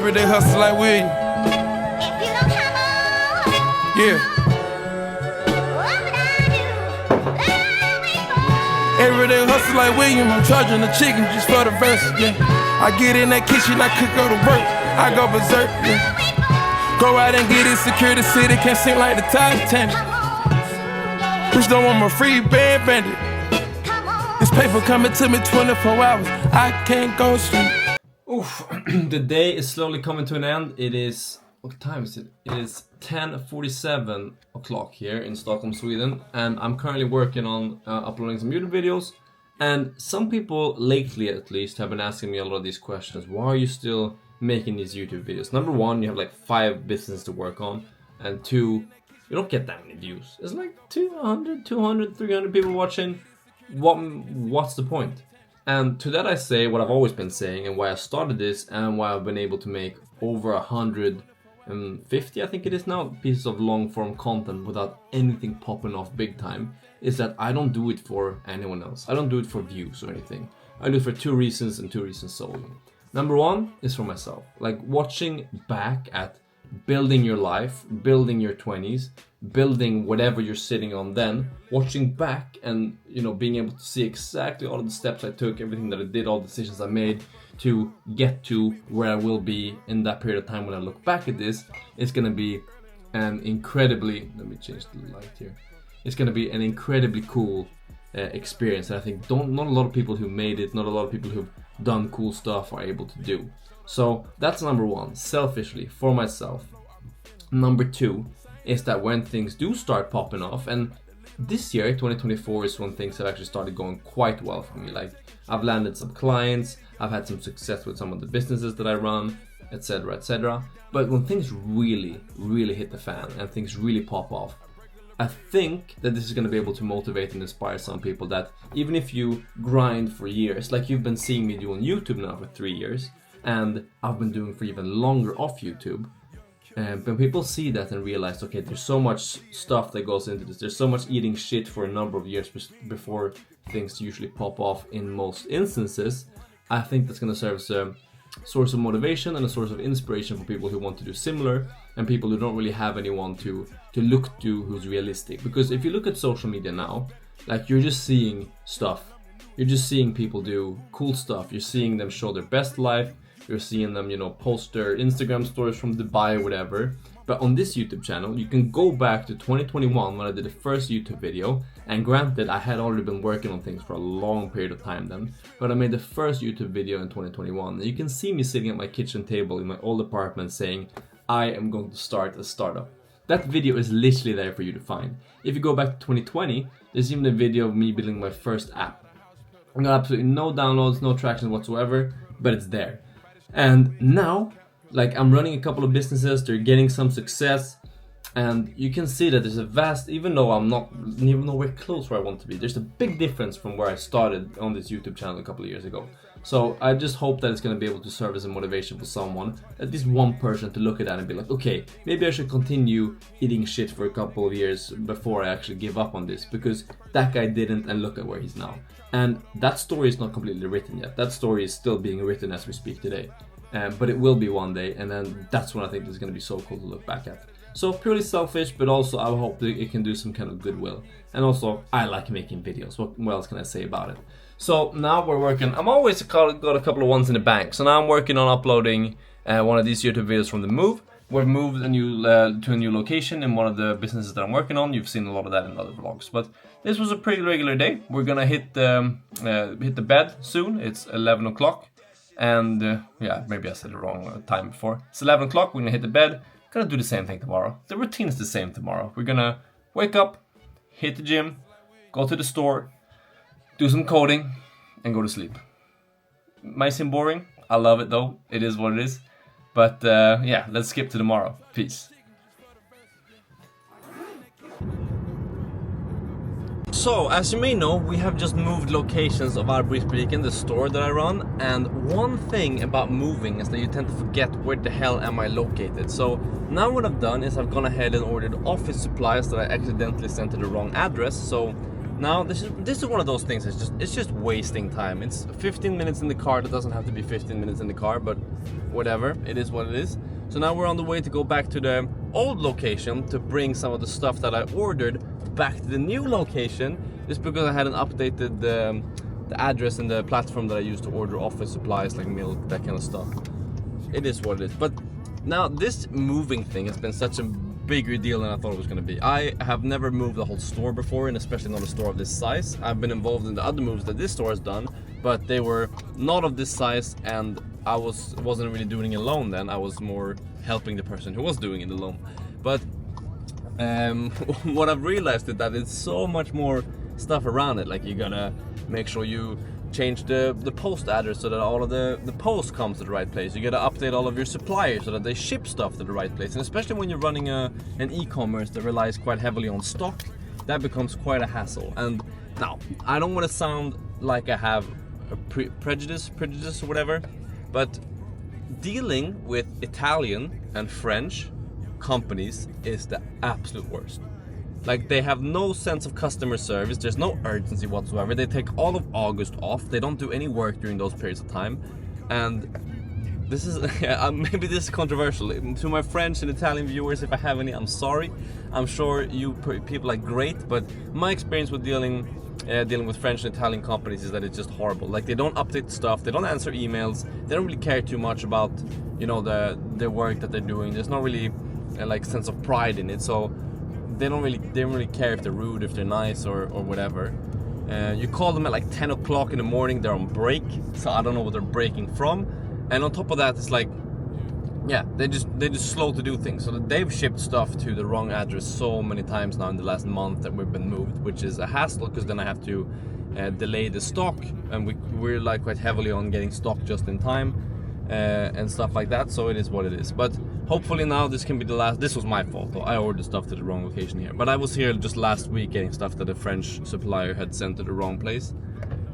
Everyday hustle like William. Yeah. Everyday hustle like William. I'm charging the chicken just for the verse. Yeah. I get in that kitchen, I cook, go to work. I go berserk. Yeah. Go out and get it, secure the city, can't sing like the Titanic. Bitch don't want my free band bandit. This paper coming to me 24 hours. I can't go sleep. Oof, the day is slowly coming to an end. It is, what time is it? It is 10:47 o'clock here in Stockholm, Sweden. And I'm currently working on uploading some YouTube videos. And some people, lately at least, have been asking me a lot of these questions. Why are you still making these YouTube videos? Number one, you have like 5 businesses to work on. And 2, you don't get that many views. It's like 200, 200, 300 people watching. What's the point? And to that I say what I've always been saying and why I started this and why I've been able to make over 150, I think it is now, pieces of long form content without anything popping off big time, is that I don't do it for anyone else. I don't do it for views or anything. I do it for 2 reasons and 2 reasons solely. Number 1 is for myself. Like watching back at building your life, building your 20s, building whatever you're sitting on then, watching back and, you know, being able to see exactly all of the steps I took, everything that I did, all the decisions I made to get to where I will be in that period of time when I look back at this, it's gonna be an incredibly, let me change the light here, it's gonna be an incredibly cool experience that I think not a lot of people who made it, not a lot of people who've done cool stuff are able to do. So that's number 1, selfishly, for myself. Number 2 is that when things do start popping off, and this year, 2024, is when things have actually started going quite well for me. Like, I've landed some clients, I've had some success with some of the businesses that I run, etc, etc. But when things really, really hit the fan and things really pop off, I think that this is going to be able to motivate and inspire some people that even if you grind for years, like you've been seeing me do on YouTube now for 3 years, and I've been doing for even longer off YouTube, when people see that and realize, okay, there's so much stuff that goes into this, there's so much eating shit for a number of years before things usually pop off in most instances, I think that's going to serve as a source of motivation and a source of inspiration for people who want to do similar and people who don't really have anyone to look to who's realistic. Because if you look at social media now, like, you're just seeing stuff. You're just seeing people do cool stuff. You're seeing them show their best life. You're seeing them, you know, post their Instagram stories from Dubai or whatever. But on this YouTube channel, you can go back to 2021 when I did the first YouTube video. And granted, I had already been working on things for a long period of time then. But I made the first YouTube video in 2021. And you can see me sitting at my kitchen table in my old apartment saying, I am going to start a startup. That video is literally there for you to find. If you go back to 2020, there's even a video of me building my first app. I got absolutely no downloads, no traction whatsoever, but it's there. And now, like, I'm running a couple of businesses, they're getting some success, and you can see that there's a vast, even though I'm not even nowhere close where I want to be, there's a big difference from where I started on this YouTube channel a couple of years ago. So I just hope that it's going to be able to serve as a motivation for someone, at least one person, to look at that and be like, okay, maybe I should continue eating shit for a couple of years before I actually give up on this, because that guy didn't, and look at where he's now. And that story is not completely written yet. That story is still being written as we speak today. But it will be one day, and then that's when I think it's going to be so cool to look back at. So purely selfish, but also I hope that it can do some kind of goodwill. And also, I like making videos. What else can I say about it? So now we're working. I'm always got a couple of ones in the bank. So now I'm working on uploading one of these YouTube videos from the move. We've moved to a new location in one of the businesses that I'm working on. You've seen a lot of that in other vlogs. But this was a pretty regular day. We're gonna hit the bed soon. It's 11 o'clock. And yeah, maybe I said the wrong time before. It's 11 o'clock, we're gonna hit the bed. Gonna do the same thing tomorrow. The routine is the same tomorrow. We're gonna wake up, hit the gym, go to the store, do some coding, and go to sleep. Might seem boring. I love it though. It is what it is. But yeah, let's skip to tomorrow. Peace. So, as you may know, we have just moved locations of arboristbutiken, the store that I run, and one thing about moving is that you tend to forget where the hell am I located. So now what I've done is I've gone ahead and ordered office supplies that I accidentally sent to the wrong address. So Now this is one of those things. It's just wasting time. It's 15 minutes in the car. That doesn't have to be 15 minutes in the car, but whatever. It is what it is. So now we're on the way to go back to the old location to bring some of the stuff that I ordered back to the new location. Just because I hadn't updated the address and the platform that I use to order office supplies like milk, that kind of stuff. It is what it is. But now this moving thing has been such a bigger deal than I thought it was going to be. I have never moved a whole store before, and especially not a store of this size. I've been involved in the other moves that this store has done, but they were not of this size, and I wasn't really doing it alone then. I was more helping the person who was doing it alone. But what I've realized is that it's so much more stuff around it. Like, you gotta make sure you change the post address so that all of the post comes to the right place. You gotta update all of your suppliers so that they ship stuff to the right place. And especially when you're running an e-commerce that relies quite heavily on stock, that becomes quite a hassle. And now, I don't want to sound like I have a prejudice or whatever, but dealing with Italian and French companies is the absolute worst. Like, they have no sense of customer service. There's no urgency whatsoever. They take all of August off. They don't do any work during those periods of time. And this is maybe this is controversial to my French and Italian viewers. If I have any, I'm sorry. I'm sure you people are great, but my experience with dealing with French and Italian companies is that it's just horrible. Like, they don't update stuff. They don't answer emails. They don't really care too much about, you know, the work that they're doing. There's no really like sense of pride in it. So they don't really care if they're rude, if they're nice, or whatever. You call them at like 10 o'clock in the morning, they're on break, so I don't know what they're breaking from. And on top of that, it's like, yeah, they're just slow to do things. So they've shipped stuff to the wrong address so many times now in the last month that we've been moved, which is a hassle, because then I have to delay the stock, and we're like quite heavily on getting stock just in time and stuff like that. So it is what it is. But hopefully now this can be the last. This was my fault though. I ordered stuff to the wrong location here. But I was here just last week getting stuff that a French supplier had sent to the wrong place.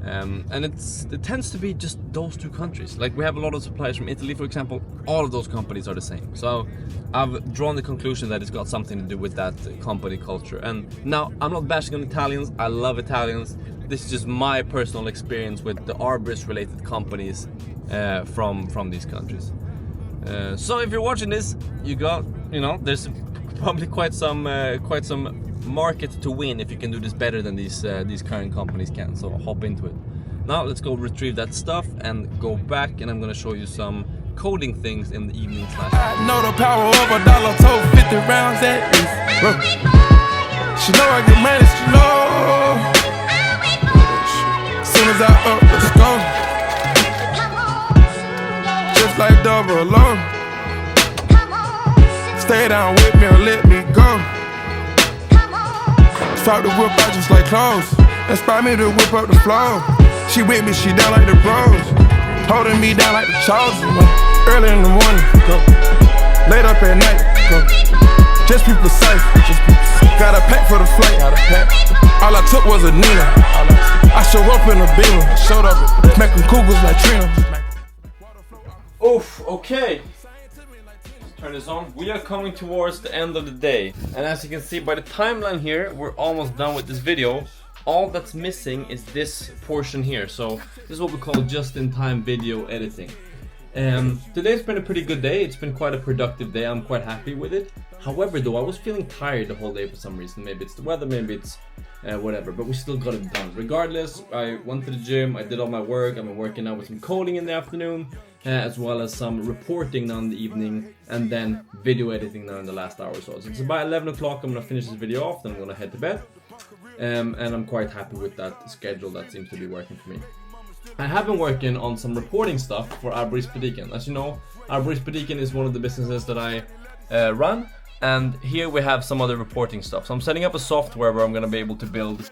And it tends to be just those two countries. Like, we have a lot of suppliers from Italy, for example. All of those companies are the same. So I've drawn the conclusion that it's got something to do with that company culture. And now, I'm not bashing on Italians. I love Italians. This is just my personal experience with the arborist related companies from these countries. So if you're watching this, there's probably quite some market to win if you can do this better than these current companies can. So hop into it. Now let's go retrieve that stuff and go back, and I'm gonna show you some coding things in the evening slash. I know the power of a dollar, told 50 rounds at least. She know I get money, she know. Soon as I up, let's go. Just like double alone. Stay down with me or let me go. Start to whip out just like clothes. Inspire me to whip up the flow. She with me, she down like the bros. Holding me down like the chosen. Early in the morning, go. Late up at night, go. Just be precise. Got a pack for the flight. All I took was a Nina. I show up in a Beamer. Showed up making cougars like Trina. Oof, okay. Turn this on. We are coming towards the end of the day, and as you can see by the timeline here, we're almost done with this video. All that's missing is this portion here. So this is what we call just-in-time video editing. Today's been a pretty good day. It's been quite a productive day. I'm quite happy with it. However, though, I was feeling tired the whole day for some reason. Maybe it's the weather, maybe it's whatever, but we still got it done. Regardless, I went to the gym, I did all my work. I've been working out with some coding in the afternoon, as well as some reporting now in the evening, and then video editing now in the last hour or so. So it's about 11 o'clock, I'm gonna finish this video off, then I'm gonna head to bed. And I'm quite happy with that schedule. That seems to be working for me. I have been working on some reporting stuff for arboristbutiken. As you know, arboristbutiken is one of the businesses that I run, and here we have some other reporting stuff. So I'm setting up a software where I'm going to be able to build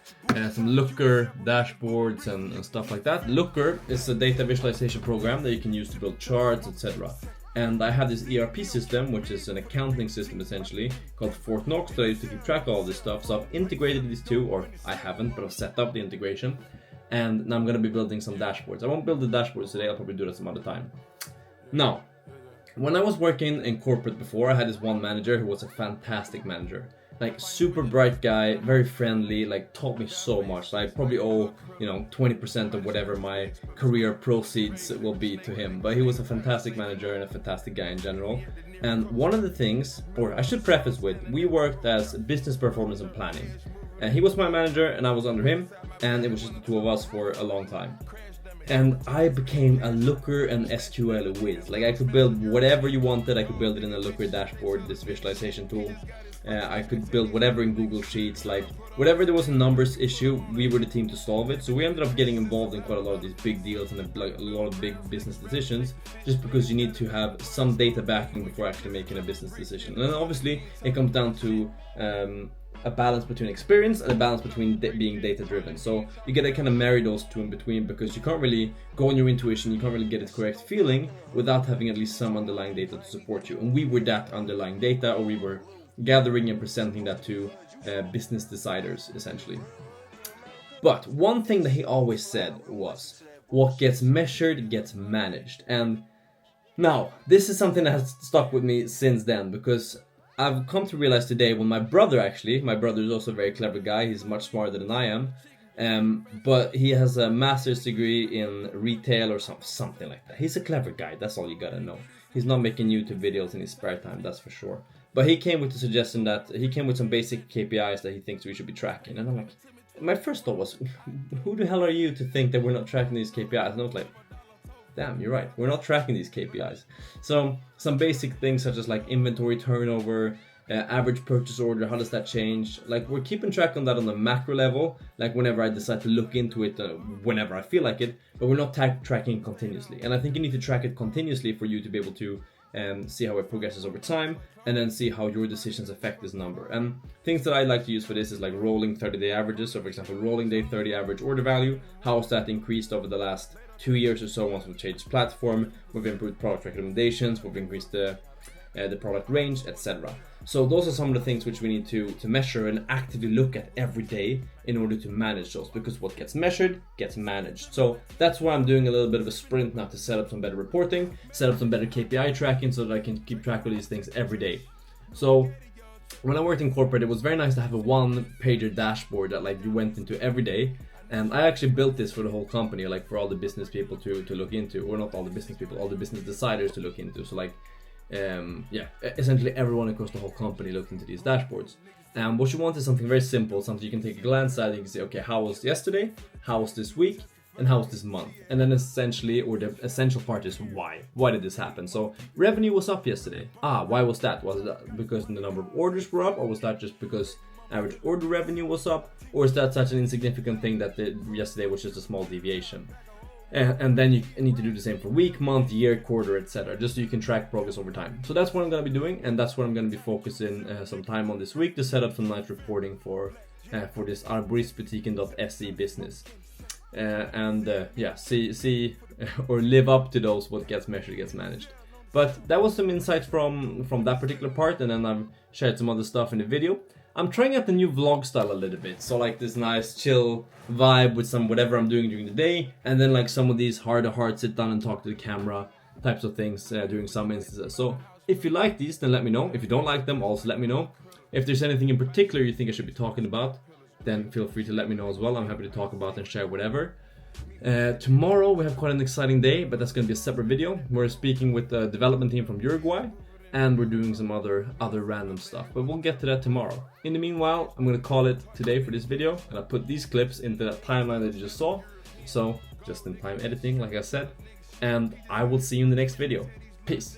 some Looker dashboards and stuff like that. Looker is a data visualization program that you can use to build charts, etc. And I have this ERP system, which is an accounting system essentially, called Fort Knox, that I use to keep track of all this stuff. So I've integrated these two, or I haven't, but I've set up the integration. And now I'm going to be building some dashboards. I won't build the dashboards today, I'll probably do that some other time. Now, when I was working in corporate before, I had this one manager who was a fantastic manager. like super bright guy, very friendly, like taught me so much. I probably owe, 20% of whatever my career proceeds will be to him. But he was a fantastic manager and a fantastic guy in general. And one of the things, or I should preface with, we worked as business performance and planning. And he was my manager and I was under him, and it was just the two of us for a long time. And I became a Looker and SQL whiz. Like I could build whatever you wanted. I could build it in a Looker dashboard, this visualization tool. I could build whatever in Google Sheets. Like whatever there was a numbers issue, we were the team to solve it. So we ended up getting involved in quite a lot of these big deals and a lot of big business decisions, just because you need to have some data backing before actually making a business decision. And then obviously it comes down to a balance between experience and a balance between being data driven. So you gotta kind of marry those two in between, because you can't really go on your intuition, you can't really get a correct feeling without having at least some underlying data to support you. And we were that underlying data, or we were gathering and presenting that to business deciders essentially. But one thing that he always said was, what gets measured gets managed. And now this is something that has stuck with me since then, because I've come to realize today when my brother is also a very clever guy, he's much smarter than I am, but he has a master's degree in retail or something like that. He's a clever guy, that's all you gotta know. He's not making YouTube videos in his spare time, that's for sure. But he came with the suggestion that he came with some basic KPIs that he thinks we should be tracking. And I'm like, my first thought was, who the hell are you to think that we're not tracking these KPIs? And I was like, damn, you're right, we're not tracking these KPIs. So some basic things such as like inventory turnover, average purchase order, how does that change? Like we're keeping track on that on the macro level, like whenever I decide to look into it, whenever I feel like it, but we're not tracking continuously. And I think you need to track it continuously for you to be able to see how it progresses over time, and then see how your decisions affect this number. And things that I like to use for this is like rolling 30-day averages. So for example, rolling day 30 average order value, how has that increased over the last 2 years or so once we've changed platform, we've improved product recommendations, we've increased the product range, etc. So those are some of the things which we need to measure and actively look at every day in order to manage those, because what gets measured gets managed. So that's why I'm doing a little bit of a sprint now to set up some better reporting, set up some better KPI tracking so that I can keep track of these things every day. So when I worked in corporate, it was very nice to have a one-pager dashboard that like you went into every day. And I actually built this for the whole company, like for all the business people to look into, or not all the business people, all the business deciders to look into. So like, essentially everyone across the whole company looked into these dashboards. And what you want is something very simple, something you can take a glance at and you can say, okay, how was yesterday, how was this week, and how was this month? And then essentially, or the essential part is why. Why did this happen? So revenue was up yesterday. Why was that? Was it because the number of orders were up, or was that just because average order revenue was up, or is that such an insignificant thing that yesterday was just a small deviation? And then you need to do the same for week, month, year, quarter, etc., just so you can track progress over time. So that's what I'm going to be doing, and that's what I'm going to be focusing some time on this week, to set up some nice reporting for this arboristbutiken.se business. See or live up to those, what gets measured gets managed. But that was some insights from that particular part, and then I've shared some other stuff in the video. I'm trying out the new vlog style a little bit, so like this nice chill vibe with some whatever I'm doing during the day, and then like some of these heart-to-heart sit down and talk to the camera types of things during some instances. So if you like these, then let me know. If you don't like them, also let me know. If there's anything in particular you think I should be talking about, then feel free to let me know as well. I'm happy to talk about and share whatever. Tomorrow we have quite an exciting day, but that's going to be a separate video. We're speaking with the development team from Uruguay, and we're doing some other random stuff, but we'll get to that tomorrow. In the meanwhile, I'm gonna call it today for this video, and I put these clips into that timeline that you just saw, so just in time editing, like I said, and I will see you in the next video. Peace.